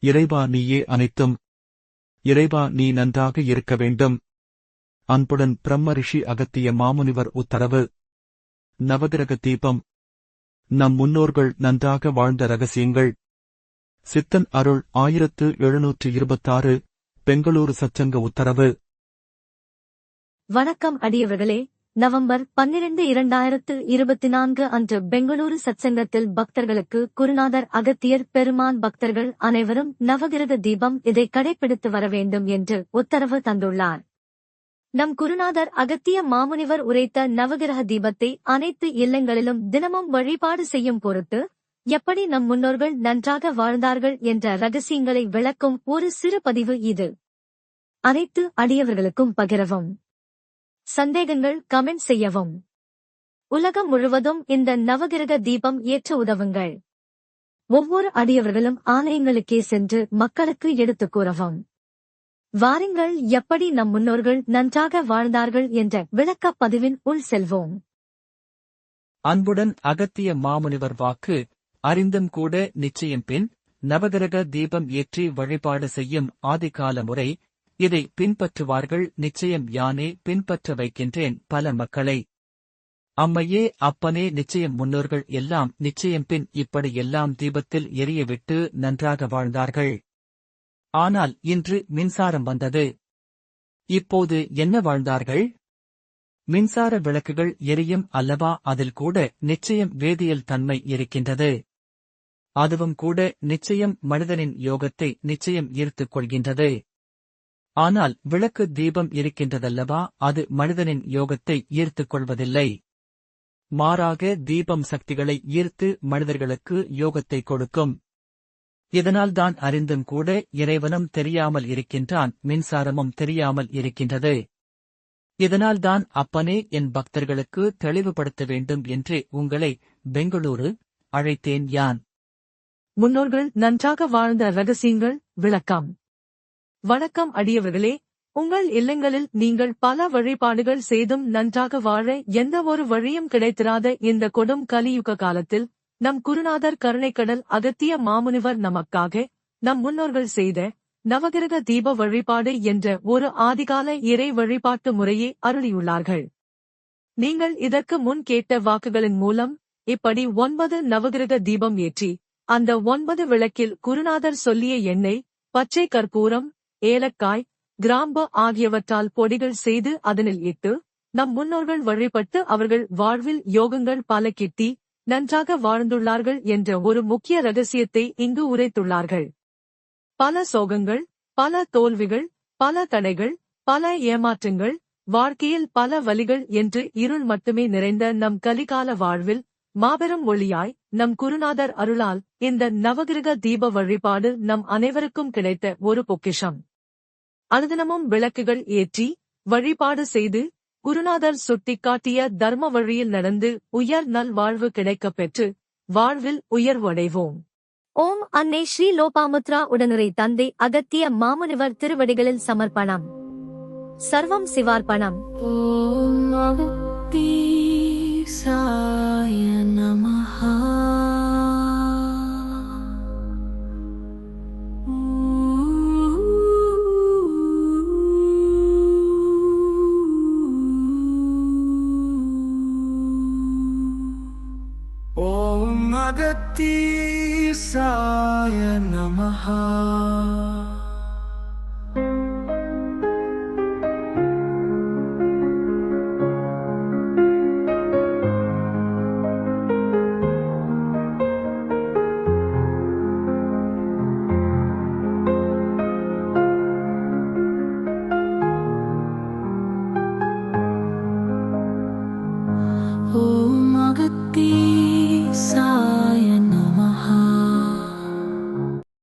இறைவா நீயே அனைத்தும். இறைவா நீ நன்றாக இருக்க வேண்டும். அன்புடன் பிரம்ம ரிஷி அகத்திய மாமுனிவர் உத்தரவு. நவகிரக தீபம். நம் முன்னோர்கள் நன்றாக வாழ்ந்த ரகசியங்கள். சித்தன் அருள் 1726 பெங்களூரு சச்சங்க உத்தரவு. வணக்கம் அடியவர்களே. நவம்பர் 12 2024 அன்று பெங்களூரு சத்சங்கத்தில் பக்தர்களுக்கு குருநாதர் அகத்தியர் பெருமான் பக்தர்கள் அனைவரும் நவகிரக தீபம் இதை கடைபிடித்து வர வேண்டும் என்று உத்தரவு தந்துள்ளார். நம் குருநாதர் அகத்திய மாமுனிவர் உரைத்த நவகிரக தீபத்தை அனைத்து இல்லங்களிலும் தினமும் வழிபாடு செய்யும் பொருட்டு எப்படி நம் முன்னோர்கள் நன்றாக வாழ்ந்தார்கள் என்ற ரகசியங்களை விளக்கும் ஒரு சிறு பதிவு இது. அனைத்து அடியவர்களுக்கும் பகிரவும். சந்தேகங்கள் கமெண்ட் செய்யவும். உலகம் முழுவதும் இந்த நவகிரக தீபம் ஏற்ற உதவுங்கள். ஒவ்வொரு அடியவர்களும் ஆலயங்களுக்கே சென்று மக்களுக்கு எடுத்துக் கூறவும். வாருங்கள், எப்படி நம் முன்னோர்கள் நன்றாக வாழ்ந்தார்கள் என்ற விளக்கப் பதிவின் உள் செல்வோம். அன்புடன் அகத்திய மாமுனிவர் வாக்கு. அறிந்தும் கூட நிச்சயம் பின் நவகிரக தீபம் ஏற்றி வழிபாடு செய்யும் ஆதிகால முறை. இதை பின்பற்றுவார்கள் நிச்சயம். யானே பின்பற்ற வைக்கின்றேன் பல மக்களை. அம்மையே அப்பனே நிச்சயம். முன்னோர்கள் எல்லாம் நிச்சயம் பின் இப்படி எல்லாம் தீபத்தில் எரியவிட்டு நன்றாக வாழ்ந்தார்கள். ஆனால் இன்று மின்சாரம் வந்தது. இப்போது என்ன வாழ்ந்தார்கள்? மின்சார விளக்குகள் எரியும் அல்லவா? அதில் கூட நிச்சயம் வேதியியல் தன்மை இருக்கின்றது. அதுவும் கூட நிச்சயம் மனிதனின் யோகத்தை நிச்சயம் ஈர்த்துக் கொள்கின்றது. ஆனால் விளக்கு தீபம் இருக்கின்றதல்லவா, அது மனிதனின் யோகத்தை ஈர்த்துக் கொள்வதில்லை. மாறாக தீபம் சக்திகளை ஈர்த்து மனிதர்களுக்கு யோகத்தை கொடுக்கும். இதனால்தான் அறிந்தும் கூட இறைவனும் தெரியாமல் இருக்கின்றான், மின்சாரமும் தெரியாமல் இருக்கின்றது. இதனால்தான் அப்பனே என் பக்தர்களுக்கு தெளிவுபடுத்த வேண்டும் என்று உங்களை பெங்களூரு அழைத்தேன் யான். முன்னோர்கள் நன்றாக வாழ்ந்த ரகசியங்கள் விளக்கம். வணக்கம் அடியவர்களே. உங்கள் இல்லங்களில் நீங்கள் பல வழிபாடுகள் செய்தும் நன்றாக வாழ எந்த ஒரு வழியும் கிடைத்திராத இந்த கொடும் கலியுக காலத்தில் நம் குருநாதர் கருணைக்கடல் அகத்திய மாமுனிவர் நமக்காக நம் முன்னோர்கள் செய்த நவகிரக தீப வழிபாடு என்ற ஒரு ஆதிகால இறை வழிபாட்டு முறையை அருளியுள்ளார்கள். நீங்கள் இதற்கு முன் கேட்ட வாக்குகளின் மூலம் இப்படி 9 நவகிரக தீபம் ஏற்றி அந்த 9 விளக்கில் குருநாதர் சொல்லிய எண்ணெய், பச்சை கற்பூரம், ஏலக்காய், கிராம்பு ஆகியவற்றால் பொடிகள் செய்து அதனில் இட்டு நம் முன்னோர்கள் வழிபட்டு அவர்கள் வாழ்வில் யோகங்கள் பல கிட்டி நன்றாக வாழ்ந்துள்ளார்கள் என்ற ஒரு முக்கிய ரகசியத்தை இங்கு உரைத்துள்ளார்கள். பல சோகங்கள், பல தோல்விகள், பல தடைகள், பல ஏமாற்றங்கள், வாழ்க்கையில் பல வலிகள் என்று இருள் மட்டுமே நிறைந்த நம் கலிகால வாழ்வில் மாபெரும் ஒளியாய் நம் குருநாதர் அருளால் இந்த நவகிரக தீப வழிபாடு நம் அனைவருக்கும் கிடைத்த ஒரு பொக்கிஷம். அனுதினமும் விளக்குகள் ஏற்றி வழிபாடு செய்து குருநாதர் சுட்டிக்காட்டிய தர்ம வழியில் நடந்து உயர் நல் வாழ்வு கிடைக்கப் பெற்று வாழ்வில் உயர்வடைவோம். ஓம் அன்னை ஸ்ரீ லோபாமுத்ரா உடனுரை தந்தை அகத்திய மாமுனிவர் திருவடிகளில் சமர்ப்பணம். சர்வம் சிவார்ப்பணம். ஓம் அகத்தீசாய நமஹ. ஓம் அகத்தீசாய நமஹ. ஓம் அகத்தீசாய